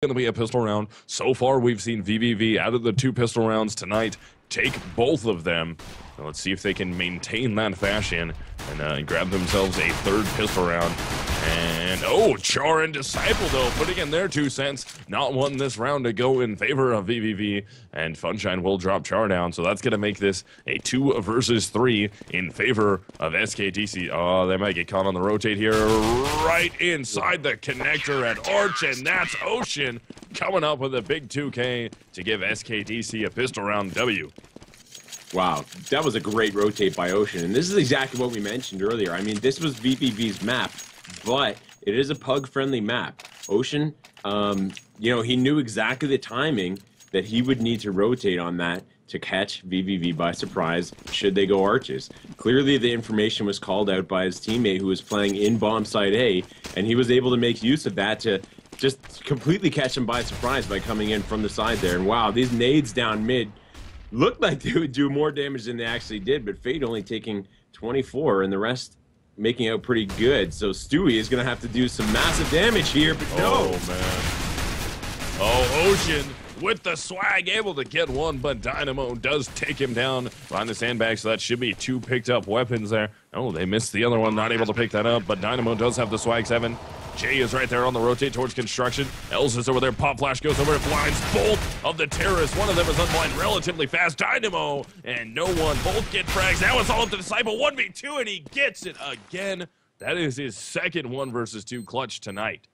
going to be a pistol round. So far, we've seen VVV out of the 2 pistol rounds tonight take both of them. So let's see if they can maintain that fashion and grab themselves a 3rd pistol round. And, oh, Char and Disciple, though, putting in their 2 cents. Not wanting this round to go in favor of VVV. And Funshine will drop Char down. So that's going to make this a 2 versus 3 in favor of SKDC. Oh, they might get caught on the rotate here. Right inside the connector at Arch. And that's Ocean coming up with a big 2K to give SKDC a pistol round W. Wow, that was a great rotate by Ocean. And this is exactly what we mentioned earlier. I mean, this was VVV's map, but it is a pug-friendly map. Ocean, you know, he knew exactly the timing that he would need to rotate on that to catch VVV by surprise should they go arches. Clearly, the information was called out by his teammate who was playing in bomb site A, and he was able to make use of that to just completely catch him by surprise by coming in from the side there. And wow, these nades down mid looked like they would do more damage than they actually did, but Fade only taking 24 and the rest making out pretty good. So Stewie is going to have to do some massive damage here, but no. Oh, man. Oh, Ocean with the swag, able to get one, but Dynamo does take him down behind the sandbag, so that should be 2 picked up weapons there. Oh, they missed the other one, not able to pick that up, but Dynamo does have the swag 7. Jay is right there on the rotate towards construction. Els is over there. Pop Flash goes over. It blinds both of the terrorists. One of them is unblind relatively fast. Dynamo and no one. Both get frags. Now it's all up to Disciple. 1v2, and he gets it again. That is his 2nd 1 versus 2 clutch tonight.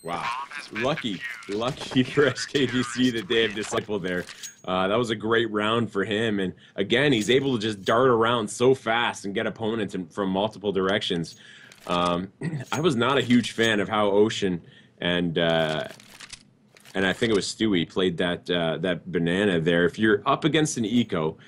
Wow. Lucky for SKDC that they have Disciple there. That was a great round for him. And again, he's able to just dart around so fast and get opponents from multiple directions. I was not a huge fan of how Ocean and I think it was Stewie played that banana there. If you're up against an eco,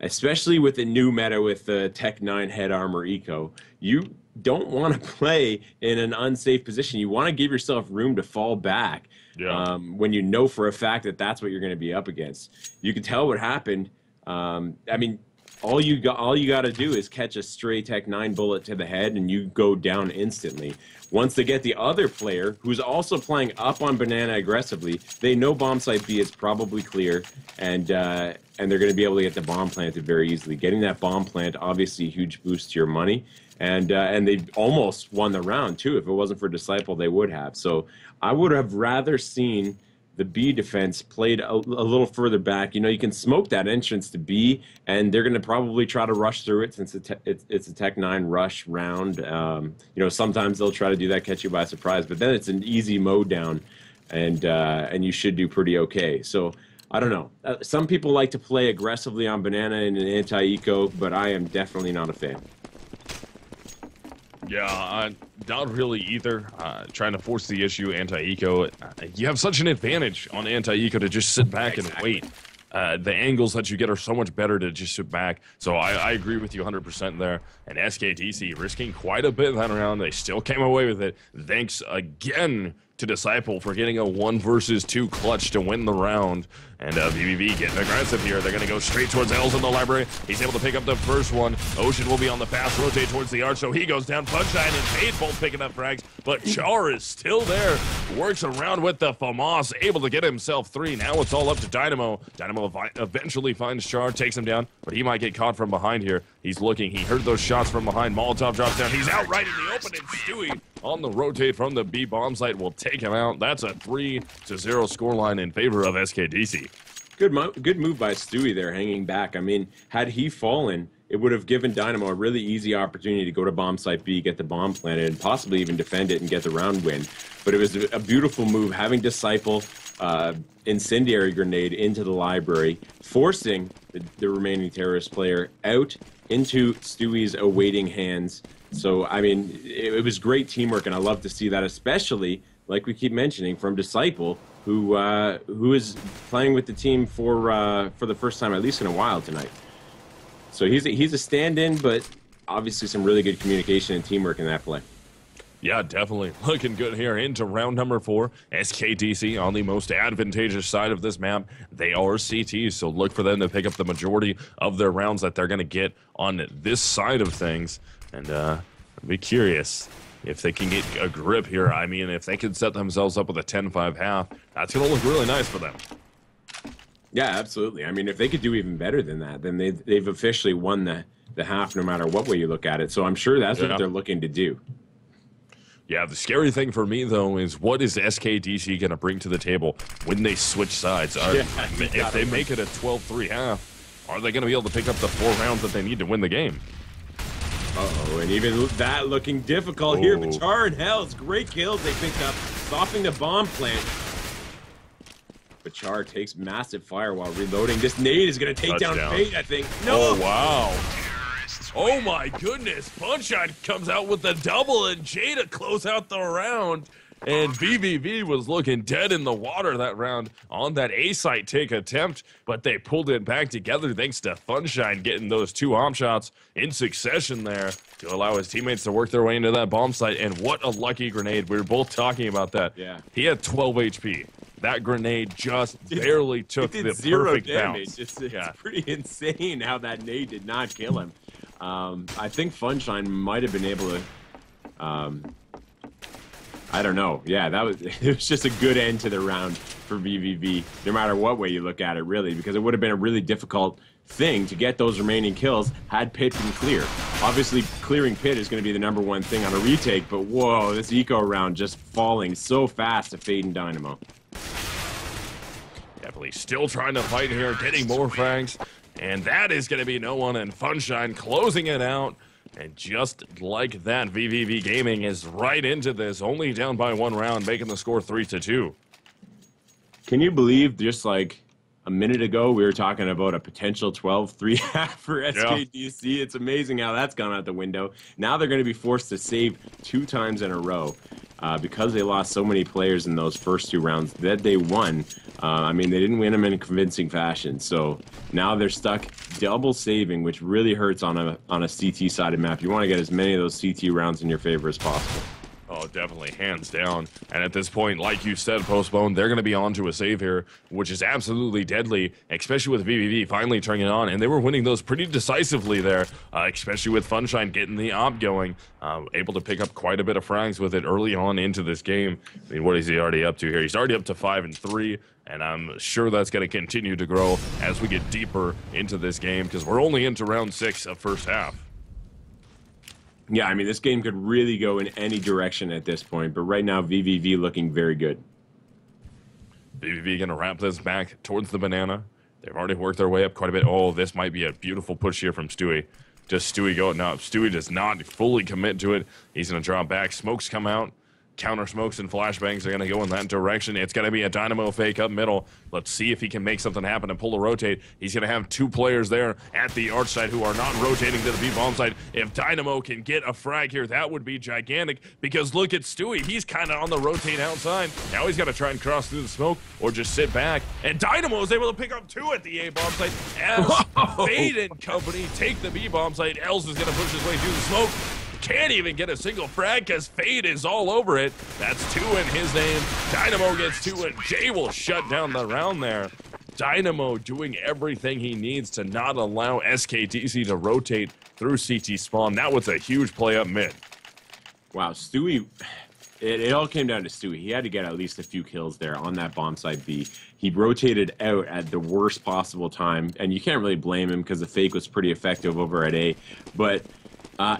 especially with the new meta with the Tech 9 head armor eco, you don't want to play in an unsafe position. You want to give yourself room to fall back when you know for a fact that that's what you're going to be up against. You can tell what happened. I mean, all you got to do is catch a stray Tech 9 bullet to the head, and you go down instantly. Once they get the other player, who's also playing up on Banana aggressively, they know bomb site B is probably clear, and they're going to be able to get the bomb planted very easily. Getting that bomb plant, obviously, a huge boost to your money, and they almost won the round too. If it wasn't for Disciple, they would have. So I would have rather seen the B defense played a little further back. You know, you can smoke that entrance to B, and they're going to probably try to rush through it since it's a Tech 9 rush round. You know, sometimes they'll try to do that, catch you by surprise, but then it's an easy mode down, and you should do pretty okay. So I don't know. Some people like to play aggressively on Banana in an anti-eco, but I am definitely not a fan. Yeah, not really either. Trying to force the issue anti-eco. You have such an advantage on anti-eco to just sit back and wait. The angles that you get are so much better to just sit back. So I agree with you 100% there. And SKDC risking quite a bit that round. They still came away with it. Thanks again to Disciple for getting a 1 versus 2 clutch to win the round. And VVV getting aggressive here. They're going to go straight towards Els in the library. He's able to pick up the first one. Ocean will be on the fast rotate towards the arch, so he goes down. Funshine and Fade both picking up frags, but Char is still there. Works around with the FAMAS, able to get himself 3. Now it's all up to Dynamo. Dynamo eventually finds Char, takes him down, but he might get caught from behind here. He's looking. He heard those shots from behind. Molotov drops down. He's out right in the open, and Stewie on the rotate from the B bomb site will take him out. That's a 3-0 scoreline in favor of SKDC. Good move by Stewie there, hanging back. I mean, had he fallen, it would have given Dynamo a really easy opportunity to go to bomb site B, get the bomb planted, and possibly even defend it and get the round win. But it was a beautiful move, having Disciple incendiary grenade into the library, forcing the remaining terrorist player out into Stewie's awaiting hands. So, I mean, it was great teamwork, and I love to see that, especially, like we keep mentioning, from Disciple, who is playing with the team for the first time, at least in a while tonight. So he's a stand-in, but obviously some really good communication and teamwork in that play. Yeah, definitely looking good here into round number 4. SKDC on the most advantageous side of this map. They are CTs, so look for them to pick up the majority of their rounds that they're going to get on this side of things. And I'd be curious if they can get a grip here, I mean, if they can set themselves up with a 10-5 half, that's going to look really nice for them. Yeah, absolutely. I mean, if they could do even better than that, then they've officially won the half no matter what way you look at it. So I'm sure that's what they're looking to do. Yeah, the scary thing for me, though, is what is SKDC going to bring to the table when they switch sides? If they make it a 12-3 half, are they going to be able to pick up the 4 rounds that they need to win the game? Uh-oh, and even that looking difficult here, but Char and Hells, great kills they picked up, stopping the bomb plant. But Char takes massive fire while reloading. This nade is going to take down Fate, I think. No! Oh, wow. Oh, my goodness. Funshine comes out with the double, and Jay to close out the round. And VVV was looking dead in the water that round on that A-site take attempt, but they pulled it back together thanks to Funshine getting those 2 op shots in succession there to allow his teammates to work their way into that bomb site. And what a lucky grenade. We were both talking about that. Yeah. He had 12 HP. That grenade just barely took the perfect bounce. It's pretty insane how that nade did not kill him. I think Funshine might have been able to... I don't know. Yeah, it was just a good end to the round for VVV, no matter what way you look at it, really, because it would have been a really difficult thing to get those remaining kills had Pit been clear. Obviously, clearing Pit is going to be the #1 thing on a retake, but whoa, this eco round just falling so fast to Fade and Dynamo. Definitely still trying to fight here, getting more frags, and that is going to be no one, and Funshine closing it out. And just like that, VVV Gaming is right into this, only down by 1 round, making the score 3-2. Can you believe just like a minute ago we were talking about a potential 12-3 half for SKDC? Yeah. It's amazing how that's gone out the window. Now they're going to be forced to save 2 times in a row because they lost so many players in those first 2 rounds that they won. I mean, they didn't win them in convincing fashion, so now they're stuck double saving, which really hurts on a CT-sided map. You want to get as many of those CT rounds in your favor as possible. Oh, definitely, hands down. And at this point, like you said, Postpone, they're going to be on to a save here, which is absolutely deadly, especially with VVV finally turning it on. And they were winning those pretty decisively there, especially with Funshine getting the op going, able to pick up quite a bit of frags with it early on into this game. I mean, what is he already up to here? He's already up to 5-3. And I'm sure that's going to continue to grow as we get deeper into this game, because we're only into round 6 of first half. Yeah, I mean, this game could really go in any direction at this point, but right now, VVV looking very good. VVV going to wrap this back towards the banana. They've already worked their way up quite a bit. Oh, this might be a beautiful push here from Stewie. Just Stewie going up. Stewie does not fully commit to it. He's going to drop back. Smokes come out. Counter smokes and flashbangs are going to go in that direction. It's going to be a Dynamo fake up middle. Let's see if he can make something happen and pull a rotate. He's going to have 2 players there at the arch side who are not rotating to the B-bomb side. If Dynamo can get a frag here, that would be gigantic, because look at Stewie. He's kind of on the rotate outside. Now he's got to try and cross through the smoke or just sit back. And Dynamo is able to pick up 2 at the A-bomb site as Fade and company take the B-bomb site. Els is going to push his way through the smoke. Can't even get a single frag because Fade is all over it. That's 2 in his name. Dynamo gets 2, and Jay will shut down the round there. Dynamo doing everything he needs to not allow SKDC to rotate through CT spawn. That was a huge play up mid. Wow, Stewie, it all came down to Stewie. He had to get at least a few kills there on that bomb site B. He rotated out at the worst possible time, and you can't really blame him because the fake was pretty effective over at A. But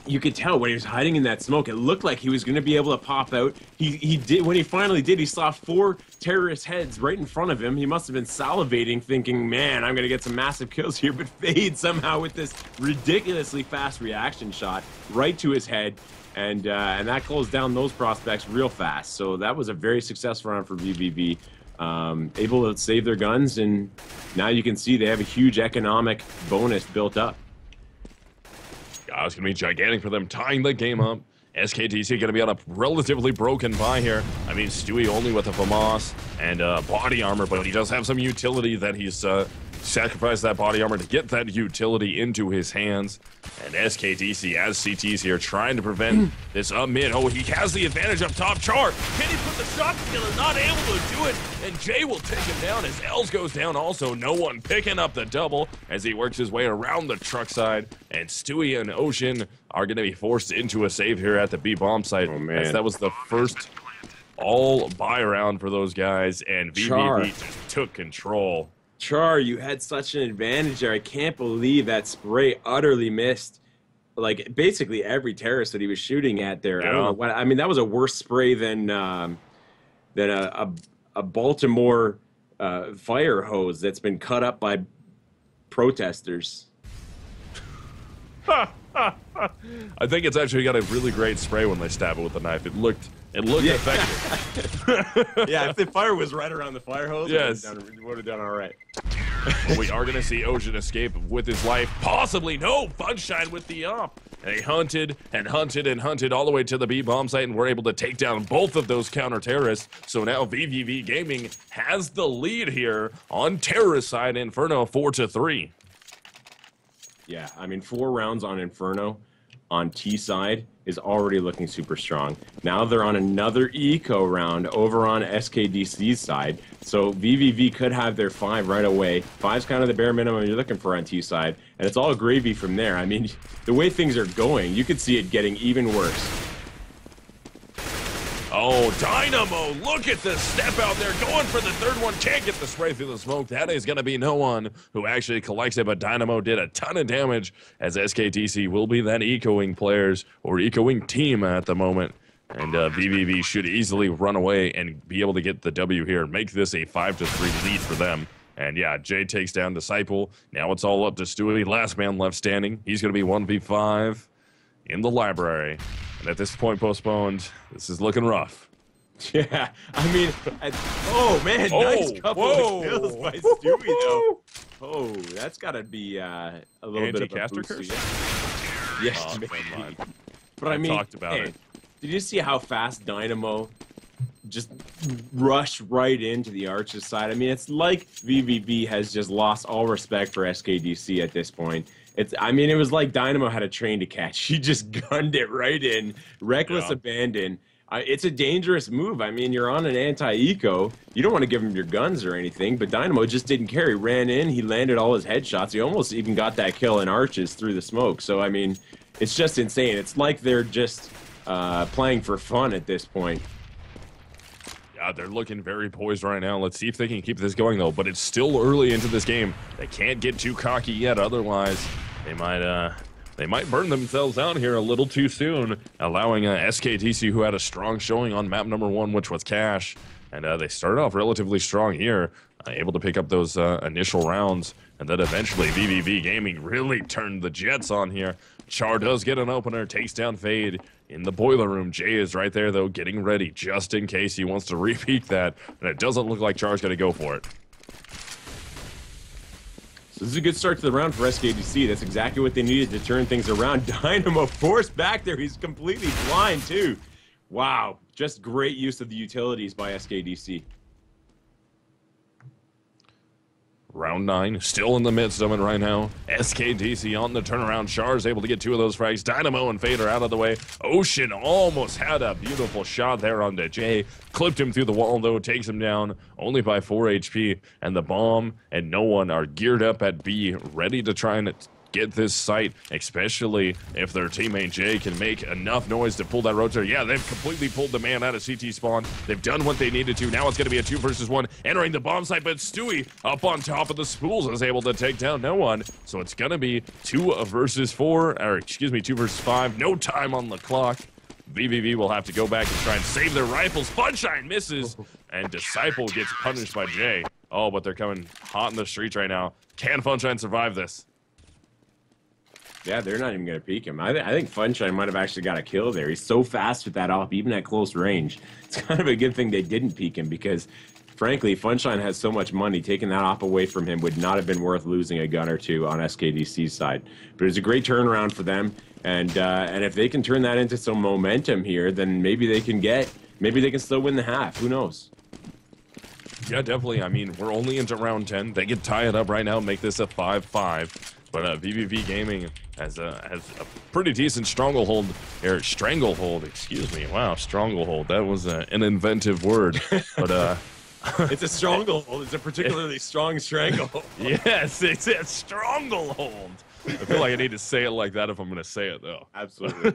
you could tell when he was hiding in that smoke, it looked like he was going to be able to pop out. He did. When he finally did, he saw 4 terrorist heads right in front of him. He must have been salivating, thinking, man, I'm going to get some massive kills here. But Fade somehow with this ridiculously fast reaction shot right to his head. And that closed down those prospects real fast. So that was a very successful round for VVV. Able to save their guns, and now you can see they have a huge economic bonus built up. It's going to be gigantic for them, tying the game up. SKDC going to be on a relatively broken buy here. I mean, Stewie only with a FAMAS and body armor, but he does have some utility that he's sacrifice that body armor to get that utility into his hands. And SKDC as CTs here trying to prevent this up mid. Oh, he has the advantage up top. Char, can he put the shot together? Not able to do it. And Jay will take him down as Els goes down also. No one picking up the double as he works his way around the truck side. And Stewie and Ocean are going to be forced into a save here at the B bomb site. Oh, man. As that was the first all buy round for those guys. And VVV just took control. Char, you had such an advantage there. I can't believe that spray utterly missed, like, basically every terrorist that he was shooting at there. Yeah. I don't know what. I mean, that was a worse spray than a Baltimore fire hose that's been cut up by protesters. I think it's actually got a really great spray when they stab it with a knife. It looked effective. Yeah, if the fire was right around the fire hose, yes, it would have done all right. We are going to see Ocean escape with his life. Possibly. No, Funshine with the up. And they hunted and hunted and hunted all the way to the B bomb site and were able to take down both of those counter terrorists. So now VVV Gaming has the lead here on terrorist side. Inferno 4-3. Yeah, I mean, 4 rounds on Inferno on T side is already looking super strong. Now they're on another eco round over on SKDC's side. So VVV could have their 5 right away. 5's kind of the bare minimum you're looking for on T side. And it's all gravy from there. I mean, the way things are going, you could see it getting even worse. Oh, Dynamo, look at this step out there, going for the third one, can't get the spray through the smoke. That is going to be no one who actually collects it, but Dynamo did a ton of damage as SKDC will be that ecoing players or ecoing team at the moment. And VVV should easily run away and be able to get the W here, make this a 5-3 lead for them. And yeah, Jay takes down Disciple. Now it's all up to Stewie, last man left standing. He's going to be 1v5 in the library. And at this point, Postponed, this is looking rough. Yeah, I mean, oh man, nice couple of kills by Stewie though. Oh, that's got to be a little bit of a boost. Curse? Yes, maybe. But I mean, talked about it. Did you see how fast Dynamo just rushed right into the Arches side? I mean, it's like VVV has just lost all respect for SKDC at this point. I mean, it was like Dynamo had a train to catch. He just gunned it right in, reckless abandon. It's a dangerous move. I mean, you're on an anti-eco. You don't want to give him your guns or anything, but Dynamo just didn't care. He ran in, he landed all his headshots. He almost even got that kill in Arches through the smoke. So, I mean, it's just insane. It's like they're just playing for fun at this point. Yeah, they're looking very poised right now. Let's see if they can keep this going, though. But it's still early into this game. They can't get too cocky yet. Otherwise, they might burn themselves out here a little too soon, allowing SKDC, who had a strong showing on map number 1, which was Cash. And they started off relatively strong here, able to pick up those initial rounds. And then eventually VVV Gaming really turned the Jets on here. Char does get an opener, takes down Fade in the boiler room. Jay is right there, though, getting ready just in case he wants to repeat that. And it doesn't look like Char's going to go for it. So this is a good start to the round for SKDC. That's exactly what they needed to turn things around. Dynamo forced back there. He's completely blind, too. Wow. Just great use of the utilities by SKDC. Round 9, still in the midst of it right now. SKDC on the turnaround. Char's able to get 2 of those frags. Dynamo and Fade are out of the way. Ocean almost had a beautiful shot there onto Jay. Clipped him through the wall, though. Takes him down only by 4 HP. And the bomb and no one are geared up at B, ready to try and get this site, especially if their teammate Jay can make enough noise to pull that rotator. Yeah, they've completely pulled the man out of CT spawn. They've done what they needed to. Now it's going to be a 2 versus 1 entering the bomb site, but Stewie up on top of the spools is able to take down no one. So it's going to be 2 versus 4, or excuse me, 2 versus 5. No time on the clock. VVV will have to go back and try and save their rifles. Funshine misses, and Disciple gets punished by Jay. Oh, but they're coming hot in the streets right now. Can Funshine survive this? Yeah, they're not even going to peek him. I think Funshine might have actually got a kill there. He's so fast with that op, even at close range. It's kind of a good thing they didn't peek him because, frankly, Funshine has so much money. Taking that op away from him would not have been worth losing a gun or 2 on SKDC's side. But it was a great turnaround for them. And if they can turn that into some momentum here, then maybe they can still win the half. Who knows? Yeah, definitely. I mean, we're only into round 10. They can tie it up right now, make this a 5-5. But VVV Gaming has a pretty decent stranglehold, excuse me. Wow, stranglehold. That was an inventive word. But it's a stranglehold. It's a particularly strong stranglehold. Yes, it's a stranglehold. I feel like I need to say it like that if I'm going to say it, though. Absolutely.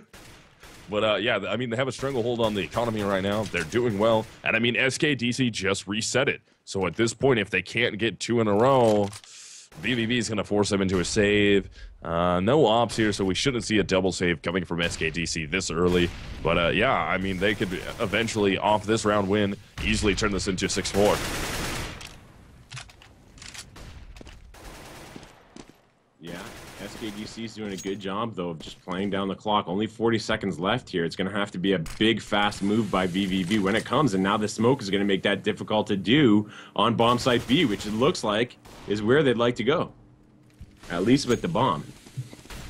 But yeah, I mean, they have a stranglehold on the economy right now. They're doing well. And I mean, SKDC just reset it. So at this point, if they can't get 2 in a row, VVV is going to force them into a save. No ops here, so we shouldn't see a double save coming from SKDC this early. But yeah, I mean, they could eventually, off this round win, easily turn this into 6-4. Yeah, SKDC is doing a good job, though, of just playing down the clock. Only 40 seconds left here. It's going to have to be a big, fast move by VVV when it comes, and now the smoke is going to make that difficult to do on bomb site B, which it looks like is where they'd like to go, at least with the bomb.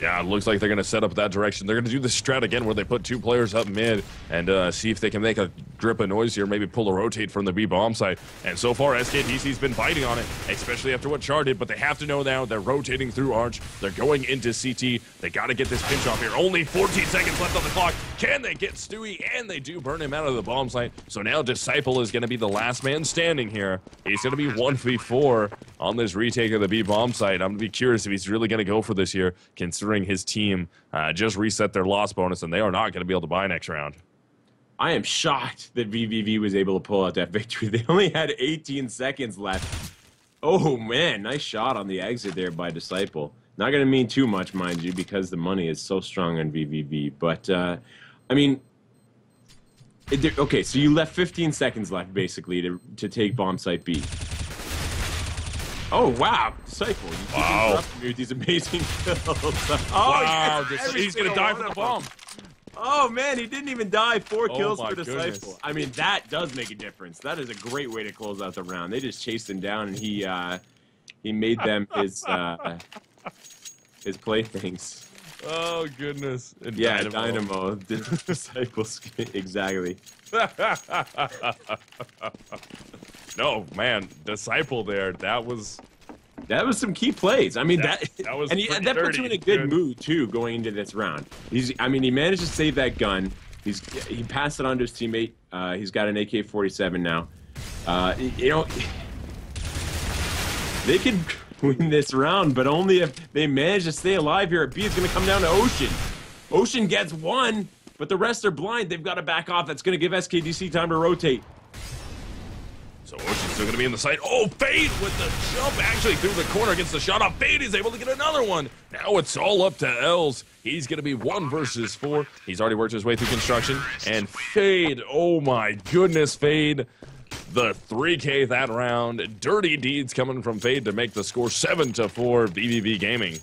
Yeah, it looks like they're going to set up that direction. They're going to do the strat again where they put 2 players up mid and see if they can make a grip of noise here, maybe pull a rotate from the B bomb side. And so far, SKDC's been biting on it, especially after what Char did, but they have to know now they're rotating through Arch. They're going into CT. They got to get this pinch off here. Only 14 seconds left on the clock. Can they get Stewie? And they do burn him out of the bomb site. So now Disciple is going to be the last man standing here. He's going to be 1v4 on this retake of the B bomb site. I'm going to be curious if he's really going to go for this here, considering his team just reset their loss bonus, and they are not going to be able to buy next round. I am shocked that VVV was able to pull out that victory. They only had 18 seconds left. Oh, man, nice shot on the exit there by Disciple. Not going to mean too much, mind you, because the money is so strong on VVV. But, I mean, okay, so you left 15 seconds left, basically, to take bomb site B. Oh, wow. Disciple, you keep interrupting me with these amazing kills. Oh, wow, he's going to die from the bomb. Oh, man, he didn't even die. 4 kills for goodness. Disciple. I mean, that does make a difference. That is a great way to close out the round. They just chased him down, and he made them his playthings. Oh, goodness. And yeah, Dynamo. Disciples, exactly. No, man, Disciple there, that was some key plays. I mean, that was and that puts you in a good mood too going into this round. He managed to save that gun. He passed it on to his teammate. He's got an AK-47 now. You know, they could win this round, but only if they manage to stay alive here at B. It's going to come down to Ocean. Ocean gets 1, but the rest are blind. They've got to back off. That's going to give SKDC time to rotate. So Ocean's still going to be in the site. Oh, Fade with the jump actually through the corner, gets the shot off. Fade is able to get another one. Now it's all up to Els. He's going to be 1 versus 4. He's already worked his way through construction. And Fade, oh my goodness, Fade. The 3K that round. Dirty deeds coming from Fade to make the score 7-4 VVV Gaming.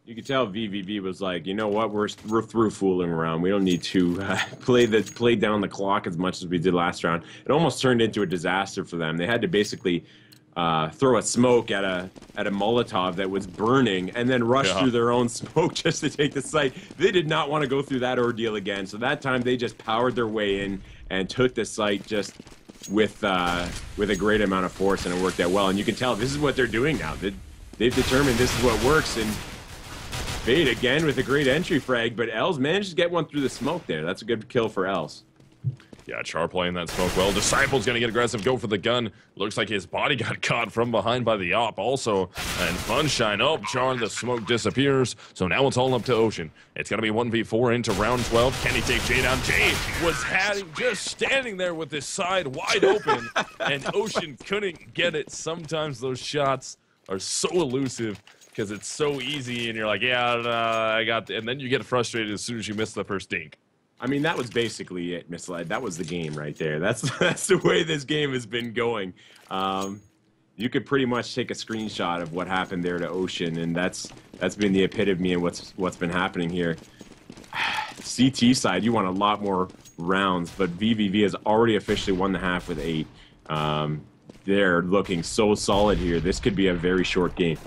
You could tell VVV was like, you know what, we're through fooling around. We don't need to play down the clock as much as we did last round. It almost turned into a disaster for them. They had to basically throw a smoke at a Molotov that was burning and then rush through their own smoke just to take the site. They did not want to go through that ordeal again. So that time they just powered their way in and took the site just with a great amount of force, and it worked out well. And you can tell this is what they're doing now. They've determined this is what works, and Fade again with a great entry frag, but Els managed to get one through the smoke there. That's a good kill for Els. Yeah, Char playing that smoke well. Disciple's going to get aggressive, go for the gun. Looks like his body got caught from behind by the op also. And Funshine, oh, Char, the smoke disappears. So now it's all up to Ocean. It's going to be 1v4 into round 12. Can he take Jay down? Jay was just standing there with his side wide open, and Ocean couldn't get it. Sometimes those shots are so elusive because it's so easy, and you're like, yeah, I got, and then you get frustrated as soon as you miss the first dink. I mean, that was basically it, Misled. That was the game right there. That's the way this game has been going. You could pretty much take a screenshot of what happened there to Ocean, and that's been the epitome of what's been happening here. CT side, you want a lot more rounds, but VVV has already officially won the half with 8. They're looking so solid here. This could be a very short game.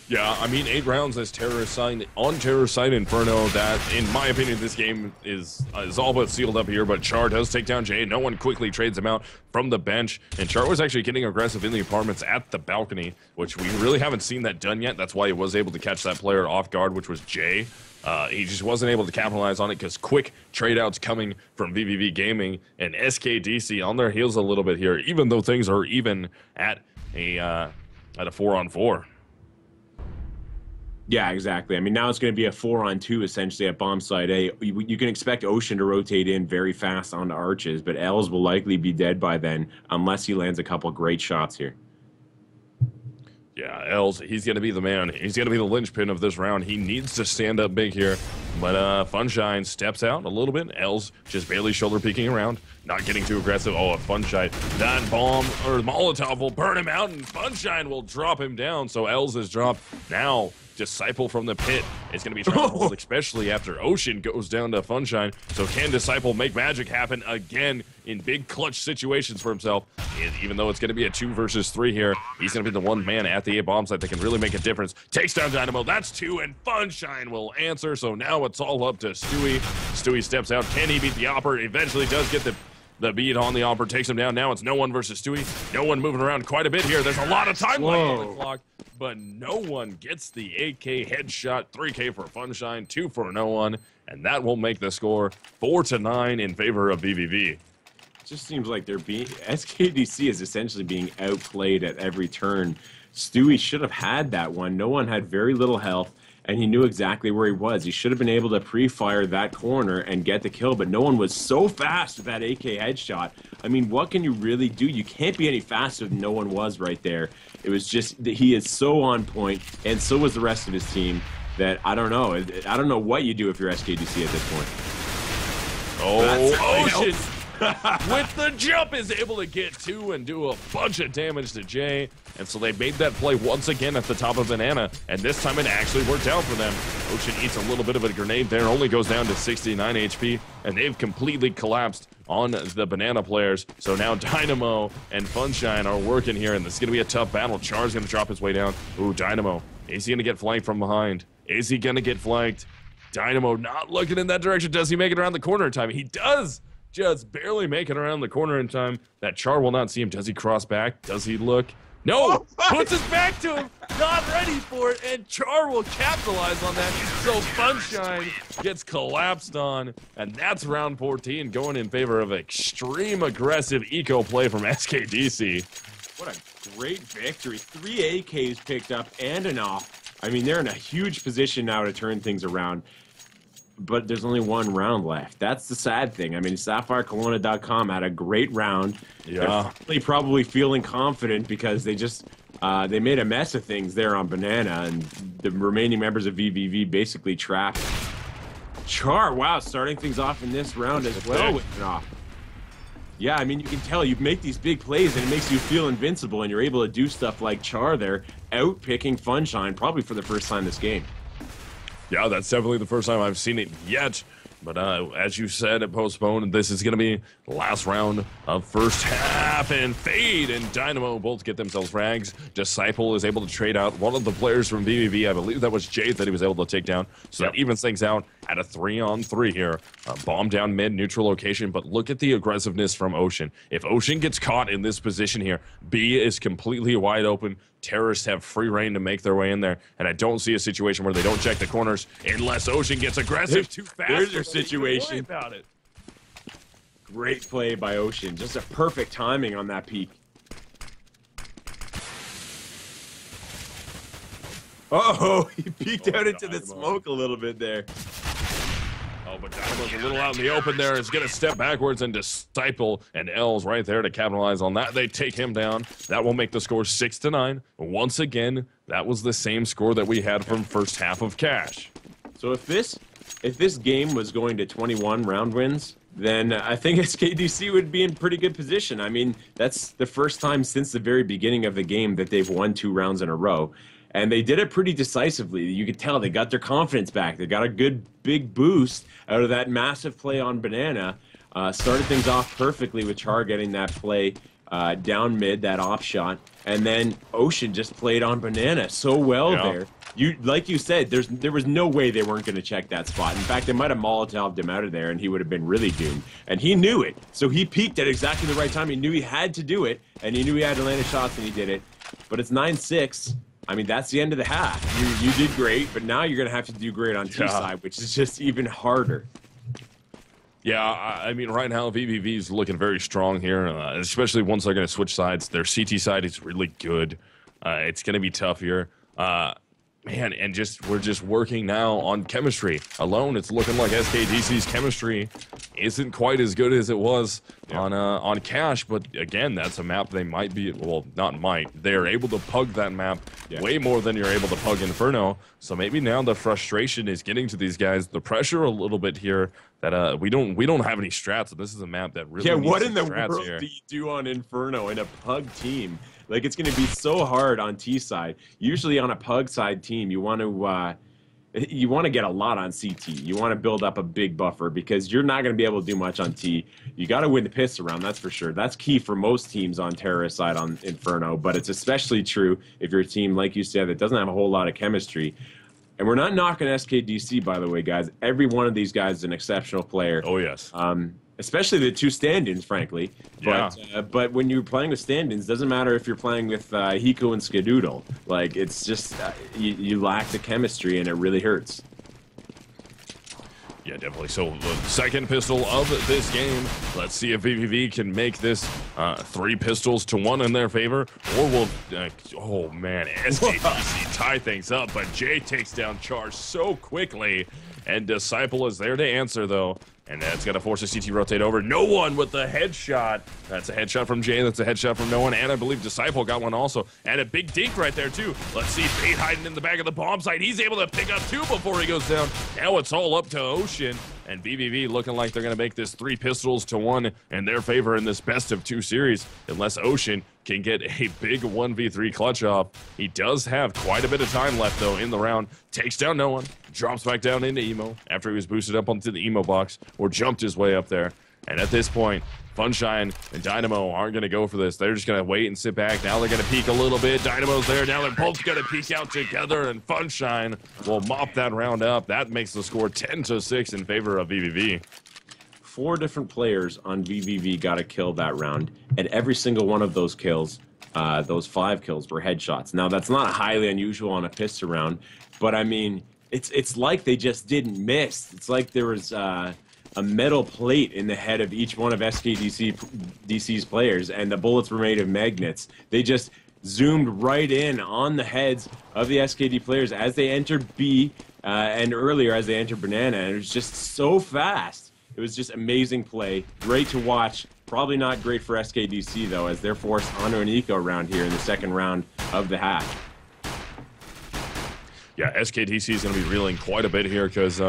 Yeah, I mean, 8 rounds as Terrorist Sign on Terrorist Sign Inferno. That, in my opinion, this game is all but sealed up here. But Char does take down Jay. No one quickly trades him out from the bench. And Char was actually getting aggressive in the apartments at the balcony, which we really haven't seen that done yet. That's why he was able to catch that player off guard, which was Jay. He just wasn't able to capitalize on it because quick trade outs coming from VVV Gaming and SKDC on their heels a little bit here, even though things are even at a 4-on-4. Yeah, exactly. I mean, now it's going to be a 4-on-2 essentially at bomb site A. You can expect Ocean to rotate in very fast onto arches, but Els will likely be dead by then unless he lands a couple great shots here. Yeah, Els, he's going to be the man. He's going to be the linchpin of this round. He needs to stand up big here. But Funshine steps out a little bit. Els just barely shoulder peeking around, not getting too aggressive. Oh, a Funshine. That bomb or Molotov will burn him out, and Funshine will drop him down. So Els is dropped. Now, Disciple from the pit is going to be trying to hold, especially after Ocean goes down to Funshine. So can Disciple make magic happen again in big clutch situations for himself? And even though it's going to be a 2 versus 3 here, he's going to be the one man at the A bomb site that can really make a difference. Takes down Dynamo. That's 2, and Funshine will answer. So now it's all up to Stewie. Stewie steps out. Can he beat the Opper? Eventually does get the beat on the Opper. Takes him down. Now it's no one versus Stewie. No one moving around quite a bit here. There's a lot of time left on the clock, but no one gets the 8K headshot. 3K for Funshine, 2 for no one, and that will make the score 4-9 in favor of VVV. Just seems like SKDC is essentially being outplayed at every turn. Stewie should have had that one. No one had very little health, and he knew exactly where he was. He should have been able to pre-fire that corner and get the kill, but no one was so fast with that AK headshot. I mean, what can you really do? You can't be any faster than no one was right there. It was just that he is so on point, and so was the rest of his team, that I don't know. I don't know what you do if you're SKDC at this point. Oh, Ocean! With the jump is able to get 2 and do a bunch of damage to Jay. And so they made that play once again at the top of Banana, and this time it actually worked out for them. Ocean eats a little bit of a grenade there, only goes down to 69 HP, and they've completely collapsed on the Banana players. So now Dynamo and Funshine are working here, and this is going to be a tough battle. Char's going to drop his way down. Ooh, Dynamo. Is he going to get flanked from behind? Is he going to get flanked? Dynamo not looking in that direction. Does he make it around the corner in time? He does! Just barely make it around the corner in time. That Char will not see him. Does he cross back? Does he look? No! Puts his back to him! Not ready for it, and Char will capitalize on that. So Funshine gets collapsed on, and that's round 14 going in favor of extreme aggressive eco play from SKDC. What a great victory. 3 AKs picked up and an off. I mean, they're in a huge position now to turn things around. But there's only 1 round left. That's the sad thing. I mean, SapphireKelowna.com had a great round. Yeah. They're probably feeling confident because they just they made a mess of things there on Banana, and the remaining members of VVV basically trapped Char. Wow, starting things off in this round as well with an off. Yeah, I mean, you can tell you make these big plays and it makes you feel invincible, and you're able to do stuff like Char there, out-picking Funshine probably for the first time this game. Yeah, that's definitely the first time I've seen it yet. But as you said, it postponed. This is going to be the last round of first half, and Fade and Dynamo both get themselves frags. Disciple is able to trade out one of the players from VVV. I believe that was Jade that he was able to take down. So that evens things out at a 3-on-3 here. Bomb down mid, neutral location. But look at the aggressiveness from Ocean. If Ocean gets caught in this position here, B is completely wide open. Terrorists have free reign to make their way in there, and I don't see a situation where they don't check the corners unless Ocean gets aggressive too fast. There's your situation. About it. Great play by Ocean. Just a perfect timing on that peak. Oh, he peeked out into the smoke a little bit there. Oh, but Dynamo's a little out in the open there. Is going to step backwards, and Disciple and L's right there to capitalize on that. They take him down. That will make the score 6-9. Once again, that was the same score that we had from first half of Cash. So if this game was going to 21 round wins, then I think SKDC would be in pretty good position. I mean, that's the first time since the very beginning of the game that they've won 2 rounds in a row. And they did it pretty decisively. You could tell they got their confidence back. They got a good big boost out of that massive play on Banana. Started things off perfectly with Char getting that play down mid, that off shot, and then Ocean just played on Banana so well there. Like you said, there was no way they weren't going to check that spot. In fact, they might have Molotov'd him out of there, and he would have been really doomed. And he knew it, so he peaked at exactly the right time. He knew he had to do it, and he knew he had to land his shots, and he did it. But it's 9-6. I mean, that's the end of the half. You did great, but now you're going to have to do great on T side, which is just even harder. Yeah, I mean, right now, VVV is looking very strong here, especially once they're going to switch sides. Their CT side is really good. It's going to be tough here. Man, and we're just working now on chemistry alone. It's looking like SKDC's chemistry isn't quite as good as it was on Cash, but again, that's a map they might be, well, not might. They are able to pug that map way more than you're able to pug Inferno. So maybe now the frustration is getting to these guys, the pressure a little bit here that we don't have any strats. And this is a map that really needs what in the strats world here. do you do on Inferno in a pug team? Like, it's going to be so hard on T side. Usually on a pug side team, you want to get a lot on CT. You want to build up a big buffer because you're not going to be able to do much on T. You got to win the pistol round, that's for sure. That's key for most teams on terrorist side on Inferno, but it's especially true if you're a team, like you said, that doesn't have a whole lot of chemistry. And we're not knocking SKDC, by the way, guys. Every one of these guys is an exceptional player. Oh, yes. Especially the two stand-ins, frankly. But when you're playing with stand-ins, doesn't matter if you're playing with Hiko and Skadoodle. Like, it's just you lack the chemistry, and it really hurts. Yeah, definitely. So the second pistol of this game. Let's see if VVV can make this 3 pistols to 1 in their favor, or will oh man, SKDC tie things up. But Jay takes down Charge so quickly, and Disciple is there to answer though. And that's going to force a CT rotate over. No one with the headshot. That's a headshot from Jay. That's a headshot from no one. And I believe Disciple got one also. And a big dink right there, too. Let's see Fate hiding in the back of the bomb site. He's able to pick up 2 before he goes down. Now it's all up to Ocean. And VVV looking like they're going to make this 3 pistols to 1 in their favor in this best of 2 series. Unless Ocean can get a big 1v3 clutch off. He does have quite a bit of time left, though, in the round. Takes down no one. Drops back down into Emo after he was boosted up onto the Emo box, or jumped his way up there. And at this point, Funshine and Dynamo aren't going to go for this. They're just going to wait and sit back. Now they're going to peek a little bit. Dynamo's there. Now they're both going to peek out together, and Funshine will mop that round up. That makes the score 10-6 in favor of VVV. 4 different players on VVV got a kill that round, and every single one of those kills, those 5 kills, were headshots. Now, that's not highly unusual on a pistol round, but I mean, it's like they just didn't miss. It's like there was a metal plate in the head of each one of SKDC's players, and the bullets were made of magnets. They just zoomed right in on the heads of the SKD players as they entered B, and earlier as they entered Banana, and it was just so fast. It was just amazing play, great to watch. Probably not great for SKDC, though, as they're forced onto an eco round here in the second round of the half. Yeah, SKDC is going to be reeling quite a bit here because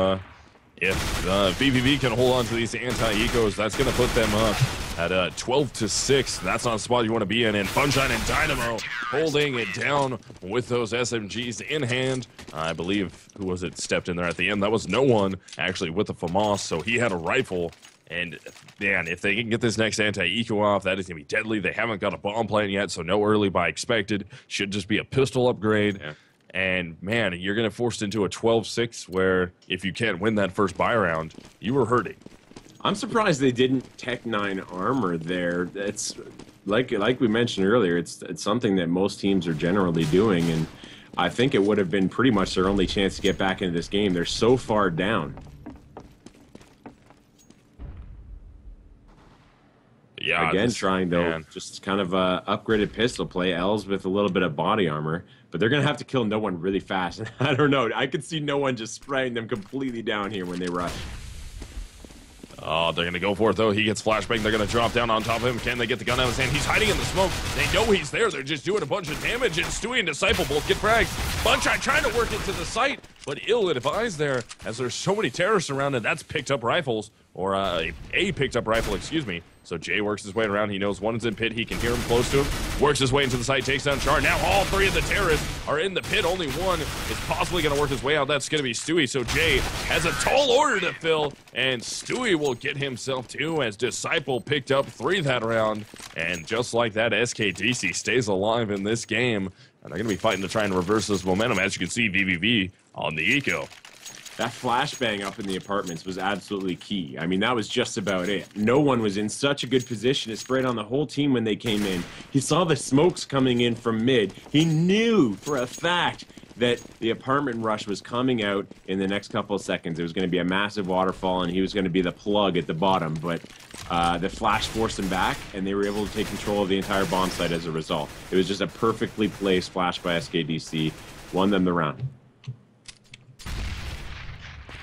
if VVV can hold on to these anti-ecos, that's going to put them up at 12-6. That's not a spot you want to be in. And Funshine and Dynamo holding it down with those SMGs in hand. I believe, who was it, stepped in there at the end? That was no one, actually, with the FAMAS, so he had a rifle. And, man, if they can get this next anti-eco off, that is going to be deadly. They haven't got a bomb plan yet, so no early buy expected. Should just be a pistol upgrade. Yeah. And, man, you're going to force into a 12-6 where if you can't win that first buy round, you were hurting. I'm surprised they didn't Tech 9 armor there. It's like we mentioned earlier, it's something that most teams are generally doing, and I think it would have been pretty much their only chance to get back into this game. They're so far down. Yeah, again, trying though, just kind of upgraded pistol play. L's with a little bit of body armor, but they're gonna have to kill no one really fast. I don't know. I could see no one just spraying them completely down here when they rush. Oh, they're gonna go for it though. He gets flashbang. They're gonna drop down on top of him. Can they get the gun out of his hand? He's hiding in the smoke. They know he's there. They're just doing a bunch of damage. And Stewie and Disciple both get fragged. Funshine trying to work into the site, but ill-advised there as there's so many terrorists around, and that's picked up rifles, or a picked up rifle, excuse me. So Jay works his way around. He knows one is in pit. He can hear him close to him. Works his way into the site, takes down Char. Now all three of the terrorists are in the pit. Only one is possibly going to work his way out. That's going to be Stewie. So Jay has a tall order to fill, and Stewie will get himself 2 as Disciple picked up 3 that round. And just like that, SKDC stays alive in this game. And they're going to be fighting to try and reverse this momentum. As you can see, VVV on the eco. That flashbang up in the apartments was absolutely key. I mean, that was just about it. No one was in such a good position. It sprayed on the whole team when they came in. He saw the smokes coming in from mid. He knew for a fact that the apartment rush was coming out in the next couple of seconds. It was going to be a massive waterfall, and he was going to be the plug at the bottom. But the flash forced him back, and they were able to take control of the entire bomb site as a result. It was just a perfectly placed flash by SKDC. Won them the round.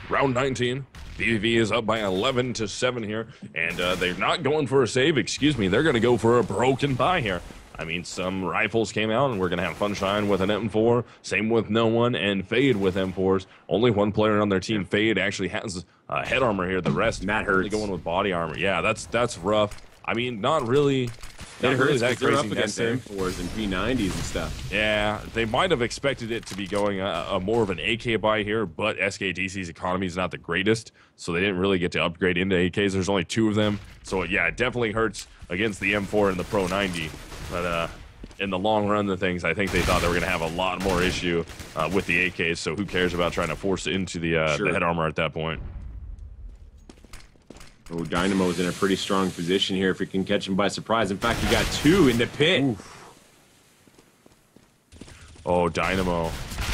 Round 19. VVV is up by 11-7 here, and they're not going for a save, excuse me. They're going to go for a broken buy here. I mean, some rifles came out, and we're going to have Funshine with an M4. Same with No One and Fade with M4s. Only one player on their team, Fade, actually has head armor here. The rest, that hurts. Going with body armor. Yeah, that's rough. I mean, not really. It hurts that they're up crazy against M4s and P90s and stuff. Yeah, they might have expected it to be going a more of an AK buy here, but SKDC's economy is not the greatest, so they didn't really get to upgrade into AKs. There's only 2 of them, so yeah, it definitely hurts against the M4 and the Pro 90. But in the long run of things, I think they thought they were going to have a lot more issue with the AKs, so who cares about trying to force it into the head armor at that point. Oh, Dynamo's in a pretty strong position here if he can catch him by surprise. In fact, he got 2 in the pit. Oof. Oh, Dynamo.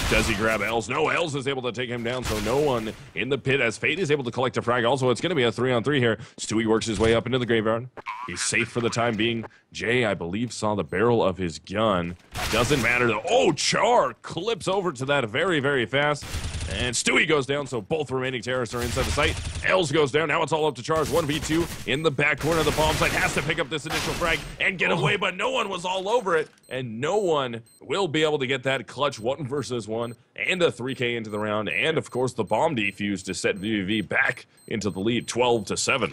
Does he grab Els? No, Els is able to take him down, so No One in the pit as Fate is able to collect a frag. Also, it's going to be a 3-on-3 here. Stewie works his way up into the graveyard. He's safe for the time being. Jay, I believe, saw the barrel of his gun. Doesn't matter, though. Oh, Char clips over to that very, very fast. And Stewie goes down, so both remaining terrorists are inside the site. Els goes down. Now it's all up to Char's 1v2 in the back corner of the bomb site. Has to pick up this initial frag and get away, but No One was all over it. And No One will be able to get that clutch 1 versus 1 and a 3K into the round. And, of course, the bomb defuse to set VVV back into the lead, 12-7.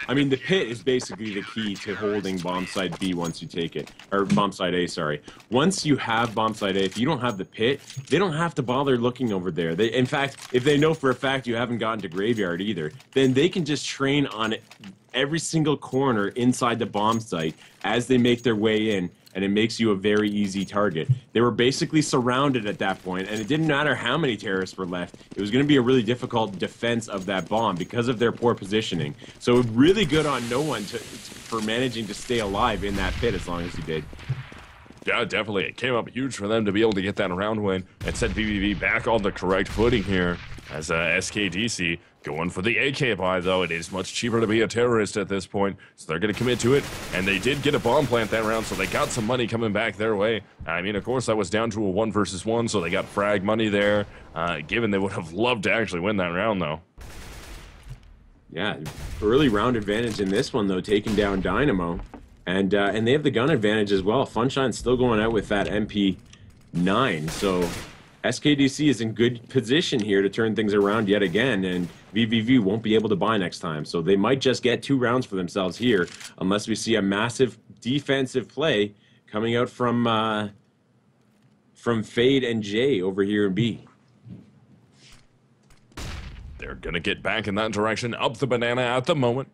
I mean, the pit is basically the key to holding bomb site B once you take it. Or bomb site A, sorry. Once you have bomb site A, if you don't have the pit, they don't have to bother looking over there. In fact, if they know for a fact you haven't gotten to graveyard either, then they can just train on it every single corner inside the bomb site as they make their way in, and it makes you a very easy target. They were basically surrounded at that point, and it didn't matter how many terrorists were left. It was going to be a really difficult defense of that bomb because of their poor positioning. So really good on No One for managing to stay alive in that pit as long as he did. Yeah, definitely. It came up huge for them to be able to get that round win and set VVV back on the correct footing here as SKDC going for the AK buy, though. It is much cheaper to be a terrorist at this point, so they're going to commit to it. And they did get a bomb plant that round, so they got some money coming back their way. I mean, of course, that was down to a 1 versus 1, so they got frag money there, given they would have loved to actually win that round, though. Yeah, early round advantage in this one, though, taking down Dynamo. And they have the gun advantage as well. Funshine's still going out with that MP9, so SKDC is in good position here to turn things around yet again, and VVV won't be able to buy next time. So they might just get 2 rounds for themselves here, unless we see a massive defensive play coming out from Fade and Jay over here in B. They're going to get back in that direction, up the banana at the moment.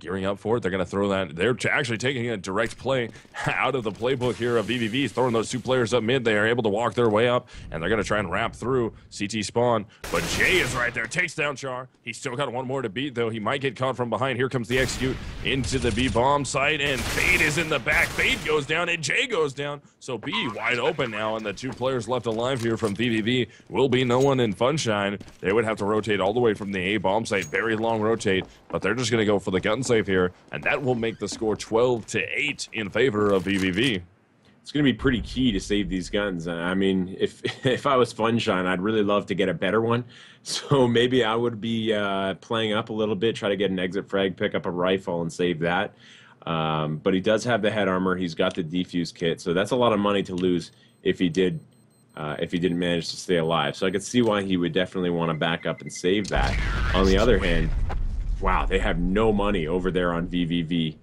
Gearing up for it. They're going to throw that. They're actually taking a direct play out of the playbook here of VVV, throwing those 2 players up mid. They are able to walk their way up, and they're going to try and wrap through CT spawn. But Jay is right there. Takes down Char. He's still got 1 more to beat, though. He might get caught from behind. Here comes the execute into the B bomb site, and Fade is in the back. Fade goes down, and Jay goes down. So B wide open now, and the 2 players left alive here from VVV will be No One in Funshine. They would have to rotate all the way from the A bomb site. Very long rotate, but they're just going to go for the gun save here, and that will make the score 12-8 in favor of VVV. It's going to be pretty key to save these guns. I mean, if I was Funshine, I'd really love to get a better one. So maybe I would be playing up a little bit, try to get an exit frag, pick up a rifle, and save that. But he does have the head armor. He's got the defuse kit, so that's a lot of money to lose if he didn't manage to stay alive. So I could see why he would definitely want to back up and save that. On the other hand, wow, they have no money over there on VVV.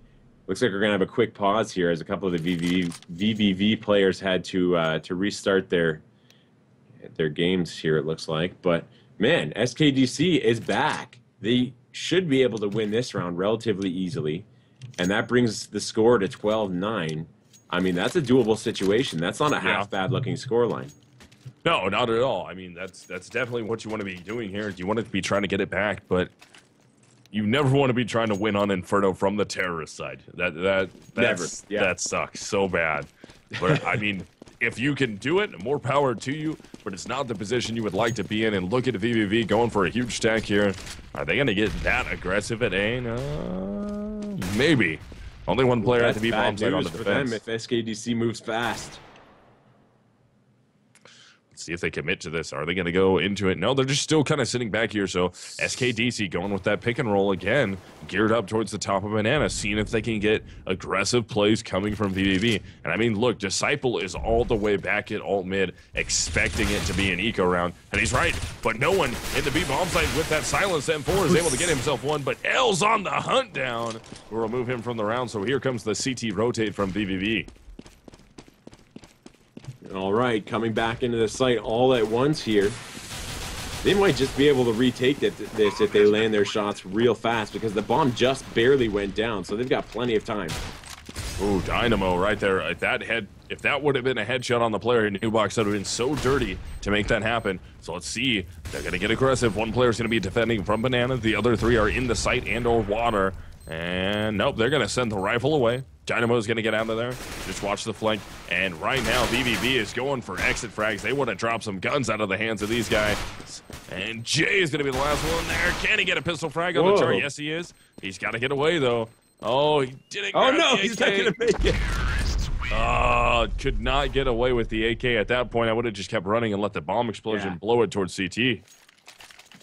Looks like we're gonna have a quick pause here as a couple of the VVV players had to restart their games here. It looks like, but man, SKDC is back. They should be able to win this round relatively easily, and that brings the score to 12-9. I mean, that's a doable situation. That's not a half bad looking scoreline. No, not at all. I mean, that's definitely what you want to be doing here. You want to be trying to get it back, but you never want to be trying to win on Inferno from the terrorist side. That sucks so bad. But I mean, if you can do it, more power to you. But it's not the position you would like to be in. And look at VVV going for a huge stack here. Are they going to get that aggressive at A? No, maybe. Only one player at the B bomb side on the defense. For them if SKDC moves fast. See if they commit to this. Are they going to go into it? No, they're just still kind of sitting back here. So SKDC going with that pick and roll again, geared up towards the top of Banana, seeing if they can get aggressive plays coming from VVV. And I mean, look, Disciple is all the way back at alt mid, expecting it to be an eco round. And he's right, but no one in the B bomb site with that silence M4 is able to get himself one, but L's on the hunt down. We'll remove him from the round. So here comes the CT rotate from VVV. All right, coming back into the site all at once here. They might just be able to retake this if they land their shots real fast because the bomb just barely went down, so they've got plenty of time. Ooh, Dynamo right there. If that would have been a headshot on the player in Newbox, that would have been so dirty to make that happen. So let's see. They're going to get aggressive. One player's going to be defending from Banana. The other three are in the site and or water. And nope, they're going to send the rifle away. Dynamo's going to get out of there. Just watch the flank. And right now, VVV is going for exit frags. They want to drop some guns out of the hands of these guys. And Jay is going to be the last one there. Can he get a pistol frag on the chart? Yes, he is. He's got to get away, though. Oh, he didn't. Oh, no, he's not going to make it. Could not get away with the AK at that point. I would have just kept running and let the bomb explosion blow it towards CT.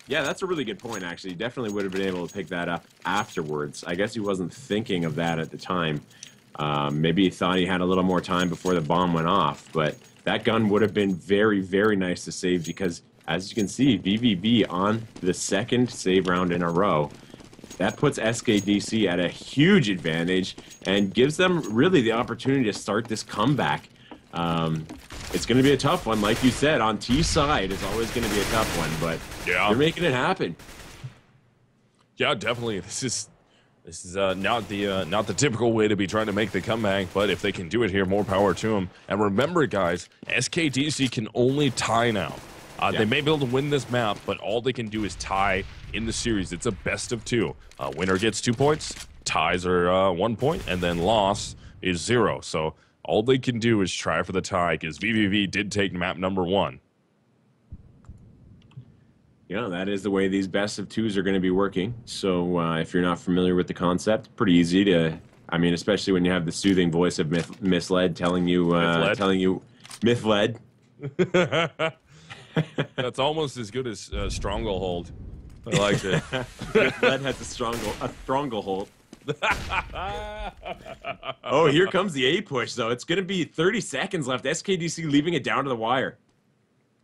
Yeah, that's a really good point, actually. Definitely would have been able to pick that up afterwards. I guess he wasn't thinking of that at the time. Maybe he thought he had a little more time before the bomb went off, but that gun would have been very, very nice to save because, as you can see, VVV on the second save round in a row. That puts SKDC at a huge advantage and gives them really the opportunity to start this comeback. It's going to be a tough one, like you said. On T side is always going to be a tough one, but they're making it happen. Yeah, definitely. This is not the typical way to be trying to make the comeback, but if they can do it here, more power to them. And remember, guys, SKDC can only tie now. They may be able to win this map, but all they can do is tie in the series. It's a best of two. Winner gets 2 points, ties are 1 point, and then loss is 0. So all they can do is try for the tie because VVV did take map number 1. Yeah, that is the way these best of twos are going to be working. So if you're not familiar with the concept, pretty easy to, I mean, especially when you have the soothing voice of Misled telling you, Misled. That's almost as good as Stranglehold. I like it. Misled has a stranglehold. Oh, here comes the A push, though. It's going to be 30 seconds left. SKDC leaving it down to the wire.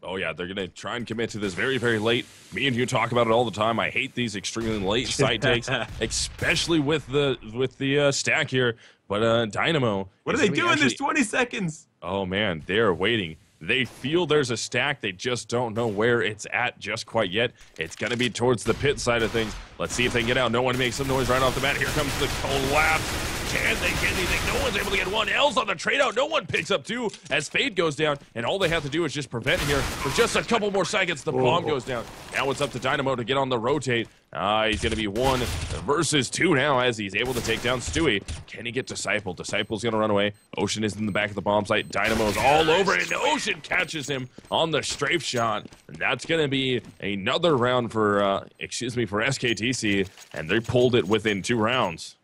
Oh, yeah, they're going to try and commit to this very, very late. Me and you talk about it all the time. I hate these extremely late side takes, especially with the stack here. But Dynamo... What are they doing? There's 20 seconds. Oh, man, they're waiting. They feel there's a stack. They just don't know where it's at just quite yet. It's going to be towards the pit side of things. Let's see if they can get out. No one makes some noise right off the bat. Here comes the collapse. Can they get anything? No one's able to get one. L's on the trade out. No one picks up 2 as Fade goes down. And all they have to do is just prevent here for just a couple more seconds. The bomb goes down. Now it's up to Dynamo to get on the rotate. He's going to be 1 versus 2 now as he's able to take down Stewie. Can he get Disciple? Disciple's going to run away. Ocean is in the back of the bomb site. Dynamo's all over it. And Ocean catches him on the strafe shot. And that's going to be another round for, for SKDC. And they pulled it within 2 rounds.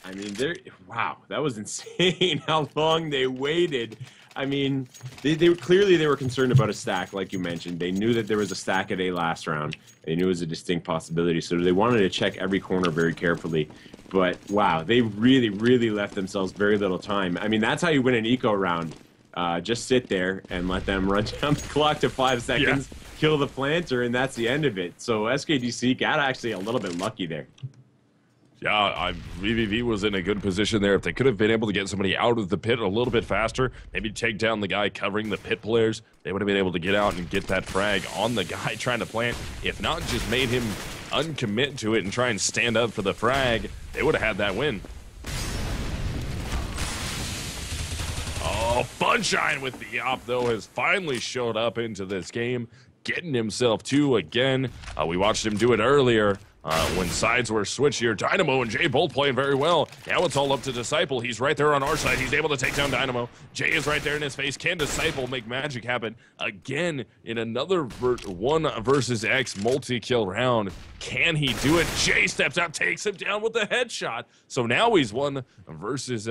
I mean, wow, that was insane how long they waited. I mean, they were concerned about a stack, like you mentioned. They knew that there was a stack at A last round. They knew it was a distinct possibility, so they wanted to check every corner very carefully. But, wow, they really, really left themselves very little time. I mean, that's how you win an eco round. Just sit there and let them run down the clock to 5 seconds, kill the planter, and that's the end of it. So SKDC got actually a little bit lucky there. Yeah, VVV was in a good position there. If they could have been able to get somebody out of the pit a little bit faster, maybe take down the guy covering the pit players, they would have been able to get out and get that frag on the guy trying to plant. If not, just made him uncommit to it and try and stand up for the frag, they would have had that win. Oh, Funshine with the op, though, has finally showed up into this game, getting himself two again. We watched him do it earlier. When sides were switched here, Dynamo and Jay both playing very well. Now it's all up to Disciple. He's right there on our side. He's able to take down Dynamo. Jay is right there in his face. Can Disciple make magic happen again in another 1 versus X multi-kill round? Can he do it? Jay steps out, takes him down with a headshot. So now he's 1 versus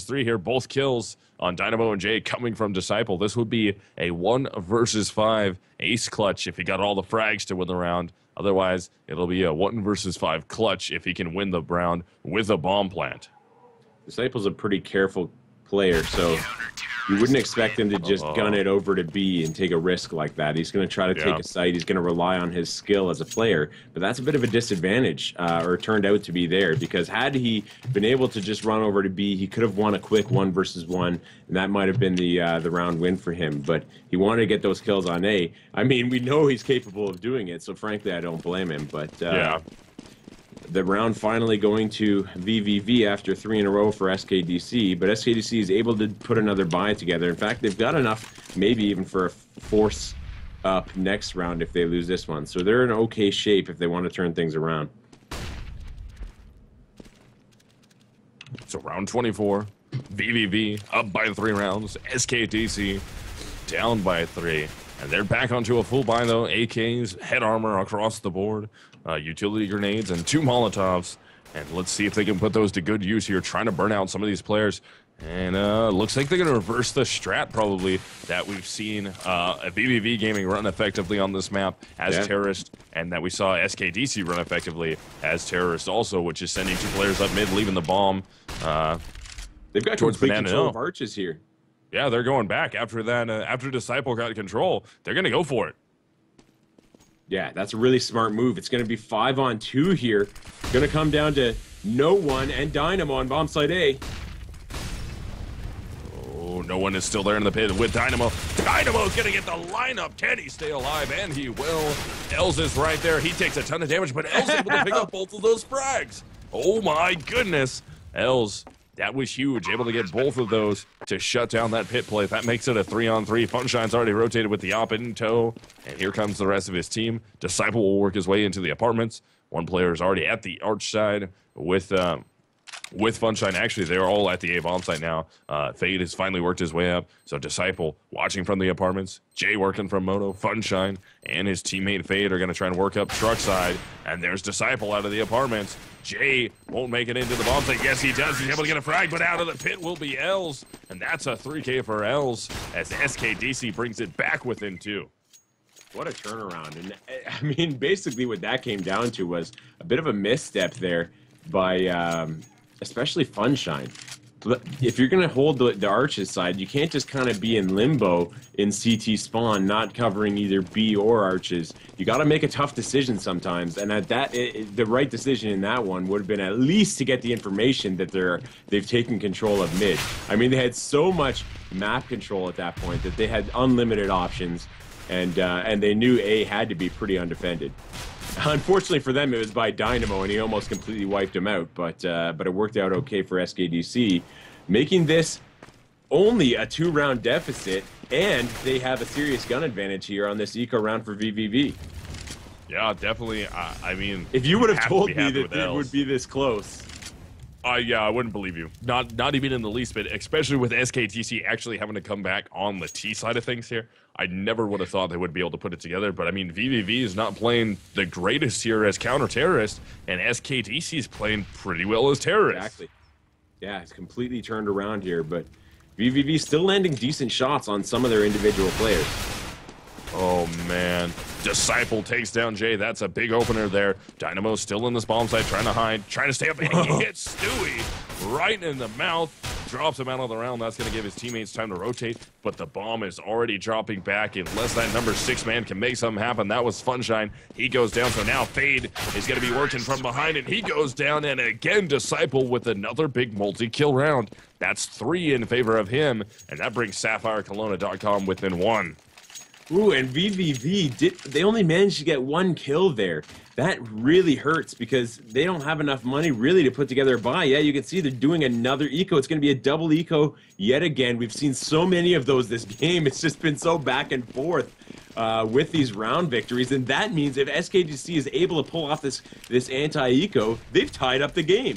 3 here. Both kills on Dynamo and Jay coming from Disciple. This would be a 1 versus 5 ace clutch if he got all the frags to win the round. Otherwise, it'll be a 1 versus 5 clutch if he can win the round with a bomb plant. Disciple's a pretty careful player, so you wouldn't expect him to just gun it over to B and take a risk like that. He's going to try to take a site. He's going to rely on his skill as a player, but that's a bit of a disadvantage, or turned out to be there, because had he been able to just run over to B, he could have won a quick 1 versus 1, and that might have been the round win for him. But he wanted to get those kills on A. I mean, we know he's capable of doing it, so frankly, I don't blame him. But the round finally going to VVV after 3 in a row for SKDC, but SKDC is able to put another buy together. In fact, they've got enough, maybe even for a force up next round if they lose this one. So they're in okay shape if they want to turn things around. So round 24, VVV up by 3 rounds, SKDC down by 3. And they're back onto a full buy, though. AKs, head armor across the board, utility grenades, and 2 Molotovs. And let's see if they can put those to good use here, trying to burn out some of these players. And looks like they're going to reverse the strat, probably, that we've seen VVV Gaming run effectively on this map as Terrorist, and that we saw SKDC run effectively as Terrorist also, which is sending 2 players up mid, leaving the bomb. They've got complete control of arches here. Yeah, they're going back after that. After Disciple got control, they're going to go for it. Yeah, that's a really smart move. It's going to be 5 on 2 here. Going to come down to no one and Dynamo on bomb site A. Oh, no one is still there in the pit with Dynamo. Dynamo's going to get the lineup. Can he stay alive? And he will. Els is right there. He takes a ton of damage, but Els able to pick up both of those frags. Oh my goodness. Els, that was huge. Able to get both of those to shut down that pit play. That makes it a 3-on-3. Funshine's already rotated with the op in tow. And here comes the rest of his team. Disciple will work his way into the apartments. One player is already at the arch side with Funshine. Actually, they're all at the A bomb site now. Fade has finally worked his way up. So Disciple watching from the apartments. Jay working from Moto. Funshine and his teammate Fade are going to try and work up truck side. And there's Disciple out of the apartments. Jay won't make it into the bomb site. Yes, he does. He's able to get a frag, but out of the pit will be Els. And that's a 3K for Els as SKDC brings it back within 2. What a turnaround. And I mean, basically what that came down to was a bit of a misstep there by especially Funshine. If you're going to hold the arches side, you can't just kind of be in limbo in CT spawn, not covering either B or arches. You got to make a tough decision sometimes, and at that, the right decision in that one would have been at least to get the information that they've taken control of mid. I mean, they had so much map control at that point that they had unlimited options, and they knew A had to be pretty undefended. Unfortunately for them, it was by Dynamo, and he almost completely wiped him out. But it worked out okay for SKDC, making this only a 2-round deficit, and they have a serious gun advantage here on this eco round for VVV. Yeah, definitely. I mean, if you would have told me that it would be this close. Yeah, I wouldn't believe you. Not even in the least bit, especially with SKTC actually having to come back on the T side of things here. I never would have thought they would be able to put it together, but I mean, VVV is not playing the greatest here as counter-terrorist, and SKTC is playing pretty well as terrorist. Exactly. Yeah, it's completely turned around here, but VVV still landing decent shots on some of their individual players. Oh, man. Disciple takes down Jay. That's a big opener there. Dynamo's still in this bomb site, trying to hide, trying to stay up, and he hits Stewie right in the mouth. drops him out of the round. That's going to give his teammates time to rotate, but the bomb is already dropping back unless that number 6 man can make something happen. That was Funshine. He goes down, so now Fade is going to be working from behind, and he goes down, and again, Disciple with another big multi-kill round. That's 3 in favor of him, and that brings SapphireKelowna.com within 1. Ooh, and VVV, they only managed to get 1 kill there. That really hurts because they don't have enough money really to put together a buy. Yeah, you can see they're doing another eco. It's going to be a double eco yet again. We've seen so many of those this game. It's just been so back and forth with these round victories. And that means if SKDC is able to pull off this anti-eco, they've tied up the game.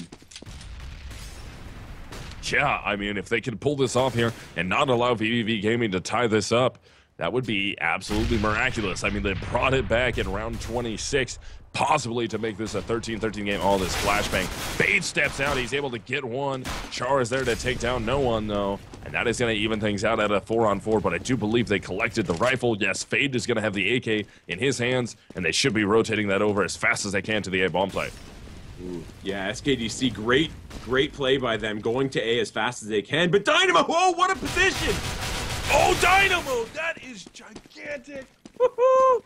Yeah, I mean, if they can pull this off here and not allow VVV Gaming to tie this up, that would be absolutely miraculous. I mean, they brought it back in round 26, possibly to make this a 13-13 game. Oh, this flashbang. Fade steps out. He's able to get one. Char is there to take down no one, though. And that is going to even things out at a 4-on-4, but I do believe they collected the rifle. Yes, Fade is going to have the AK in his hands, and they should be rotating that over as fast as they can to the A-bomb site. Ooh, yeah, SKDC, great play by them, going to A as fast as they can. But Dynamo, oh, what a position! Oh, Dynamo! That is gigantic! Woohoo!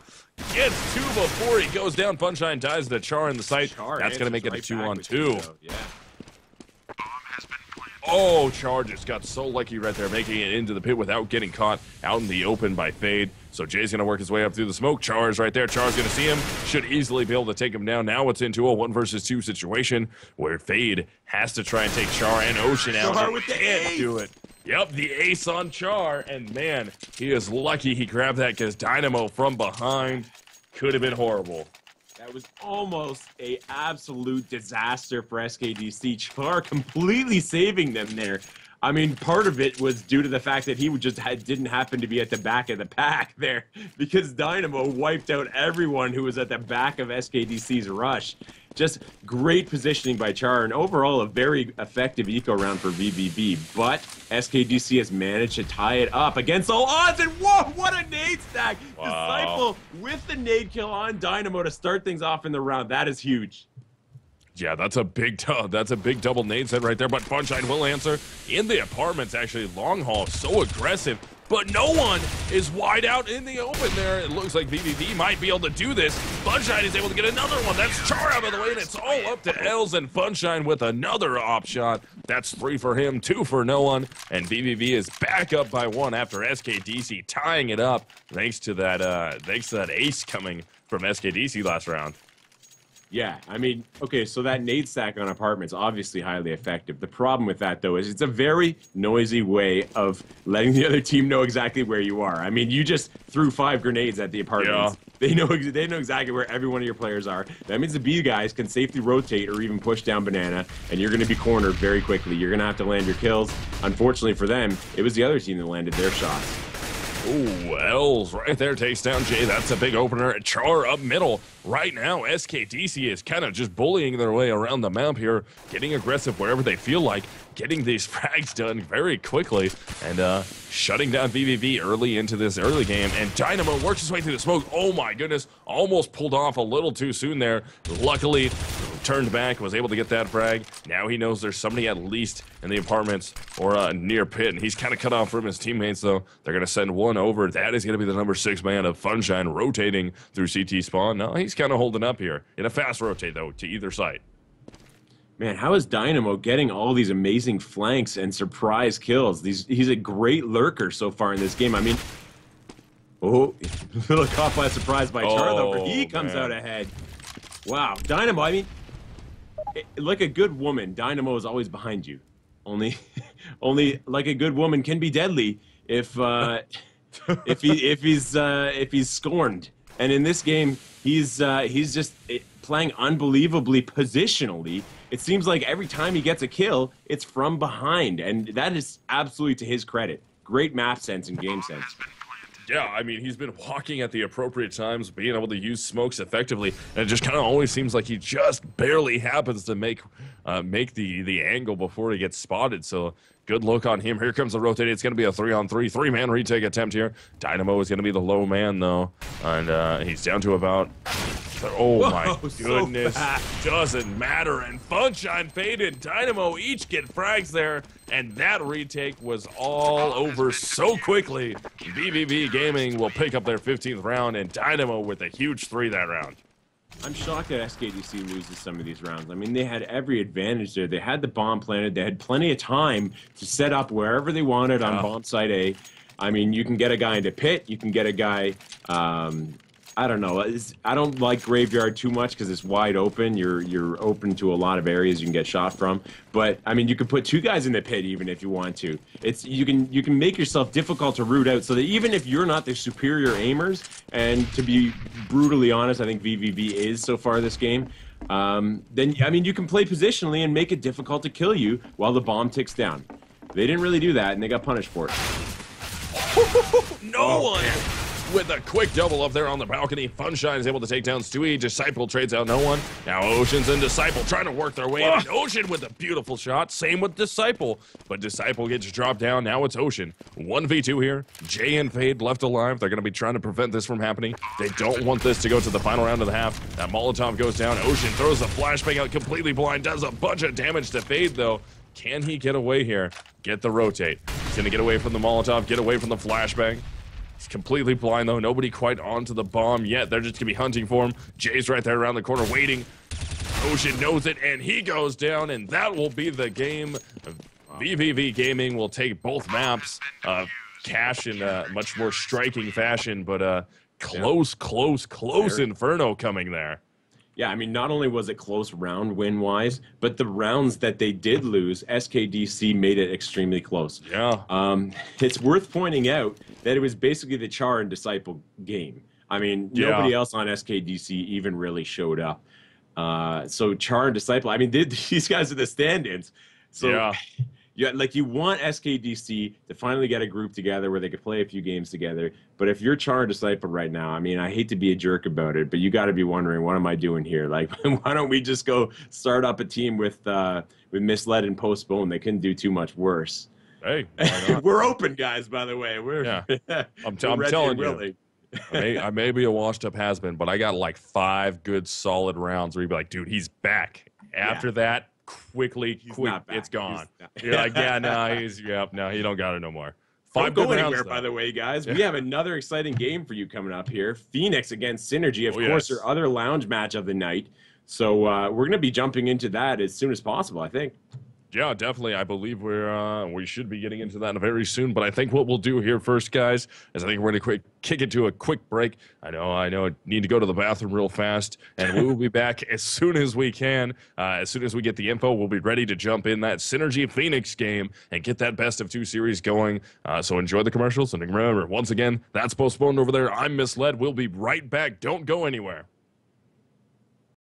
Gets 2 before he goes down. Funshine dies to Char in the site. That's going to make it a 2-on-2. Yeah. Oh, Char just got so lucky right there, making it into the pit without getting caught out in the open by Fade. So Jay's going to work his way up through the smoke. Char is right there. Char's going to see him. Should easily be able to take him down. Now it's into a 1 versus 2 situation where Fade has to try and take Char and Ocean out. Char with the ace. Do it. Yep, the ace on Char. And man, he is lucky he grabbed that because Dynamo from behind could have been horrible. That was almost a absolute disaster for SKDC. Char completely saving them there. I mean, part of it was due to the fact that he didn't happen to be at the back of the pack there, because Dynamo wiped out everyone who was at the back of SKDC's rush. Just great positioning by Char, and overall a very effective eco round for VVV. But SKDC has managed to tie it up against all odds, and whoa, what a nade stack! Wow. Disciple with the nade kill on Dynamo to start things off in the round. That is huge. Yeah, that's a big double nade set right there, but Funshine will answer. In the apartments, actually, long haul, so aggressive, but no one is wide out in the open there. It looks like VVV might be able to do this. Funshine is able to get another one. That's Char out of the way, and it's all up to Els and Funshine with another op shot. That's 3 for him, 2 for no one, and VVV is back up by 1 after SKDC tying it up, thanks to that ace coming from SKDC last round. Yeah, I mean, okay, so that nade stack on apartments, obviously highly effective. The problem with that, though, is it's a very noisy way of letting the other team know exactly where you are. I mean, you just threw 5 grenades at the apartments. Yeah. They know exactly where every one of your players are. That means the B guys can safely rotate or even push down banana, and you're going to be cornered very quickly. You're going to have to land your kills. Unfortunately for them, it was the other team that landed their shots. Ooh, Els right there takes down Jay. That's a big opener. Char up middle. Right now, SKDC is kind of just bullying their way around the map here, getting aggressive wherever they feel like, getting these frags done very quickly, and shutting down VVV early into this early game. And Dynamo works his way through the smoke. Oh my goodness, almost pulled off a little too soon there. Luckily, turned back, was able to get that frag. Now he knows there's somebody at least in the apartments or near pit, and he's kind of cut off from his teammates, though. They're going to send one over. That is going to be the number 6 man of Funshine rotating through CT spawn. No, he's kind of holding up here in a fast rotate, though, to either side. Man, how is Dynamo getting all these amazing flanks and surprise kills? He's a great lurker so far in this game. I mean, oh, a little caught by surprise by Char, though, but he comes out ahead. Wow, Dynamo, I mean, like a good woman, Dynamo is always behind you. Only like a good woman can be deadly if he's scorned. And in this game, he's just playing unbelievably positionally. It seems like every time he gets a kill, it's from behind, and that is absolutely to his credit. Great map sense and game sense. Yeah, I mean, he's been walking at the appropriate times, being able to use smokes effectively, and it just kind of always seems like he just barely happens to make the angle before he gets spotted. So good look on him. Here comes the rotate. It's going to be a 3-on-3, 3-man retake attempt here. Dynamo is going to be the low man, though, and he's down to about Oh Whoa, my so goodness. fast. Doesn't matter. And Funshine, Fade, and Dynamo each get frags there. And that retake was all over so quickly. VVV Gaming will pick up their 15th round, and Dynamo with a huge 3 that round. I'm shocked that SKDC loses some of these rounds. I mean, they had every advantage there. They had the bomb planted. They had plenty of time to set up wherever they wanted on bomb site A. I mean, you can get a guy into pit. You can get a guy, I don't know. I don't like Graveyard too much because it's wide open. You're open to a lot of areas you can get shot from. But I mean, you can put 2 guys in the pit even if you want to. You can make yourself difficult to root out so that even if you're not the superior aimers, and to be brutally honest, I think VVV is so far this game. Then I mean, you can play positionally and make it difficult to kill you while the bomb ticks down. They didn't really do that, and they got punished for it. No one with a quick double up there on the balcony. Funshine is able to take down Stewie. Disciple trades out no one. Now Ocean's and Disciple trying to work their way in. And Ocean with a beautiful shot. Same with Disciple. But Disciple gets dropped down. Now it's Ocean. 1v2 here. Jay and Fade left alive. They're going to be trying to prevent this from happening. They don't want this to go to the final round of the half. That Molotov goes down. Ocean throws a flashbang out completely blind. Does a bunch of damage to Fade though. Can he get away here? Get the rotate. He's going to get away from the Molotov, get away from the flashbang. He's completely blind, though. Nobody quite onto the bomb yet. They're just going to be hunting for him. Jay's right there around the corner waiting. Ocean knows it, and he goes down, and that will be the game. VVV Gaming will take both maps. Cash in a much more striking fashion, but close Inferno coming there. Yeah, I mean, not only was it close round win-wise, but the rounds that they did lose, SKDC made it extremely close. Yeah. It's worth pointing out that it was basically the Char and Disciple game. I mean, nobody else on SKDC even really showed up. So Char and Disciple, I mean, these guys are the stand-ins. So like you want SKDC to finally get a group together where they could play a few games together. But if you're Char and Disciple right now, I mean, I hate to be a jerk about it, but you got to be wondering, what am I doing here? Like, why don't we just go start up a team with Misled and Postponed? They couldn't do too much worse. Hey, why not? We're open, guys. By the way, I'm telling you. I may be a washed-up has-been, but I got like 5 good solid rounds where you'd be like, dude, he's back. After that, it's gone. You're like, no, he don't got it no more. 5 Don't go good anywhere, rounds, by the way, guys. We have another exciting game for you coming up here. Phoenix against Synergy, of course, our other lounge match of the night. So we're going to be jumping into that as soon as possible, I think. Yeah, definitely. I believe we should be getting into that very soon. But I think what we'll do here first, guys, is I think we're going to kick it to a quick break. I know. I need to go to the bathroom real fast, and we will be back as soon as we can. As soon as we get the info, we'll be ready to jump in that Synergy Phoenix game and get that best of 2 series going. So enjoy the commercials, and remember, once again, that's Postponed over there. I'm Misled. We'll be right back. Don't go anywhere.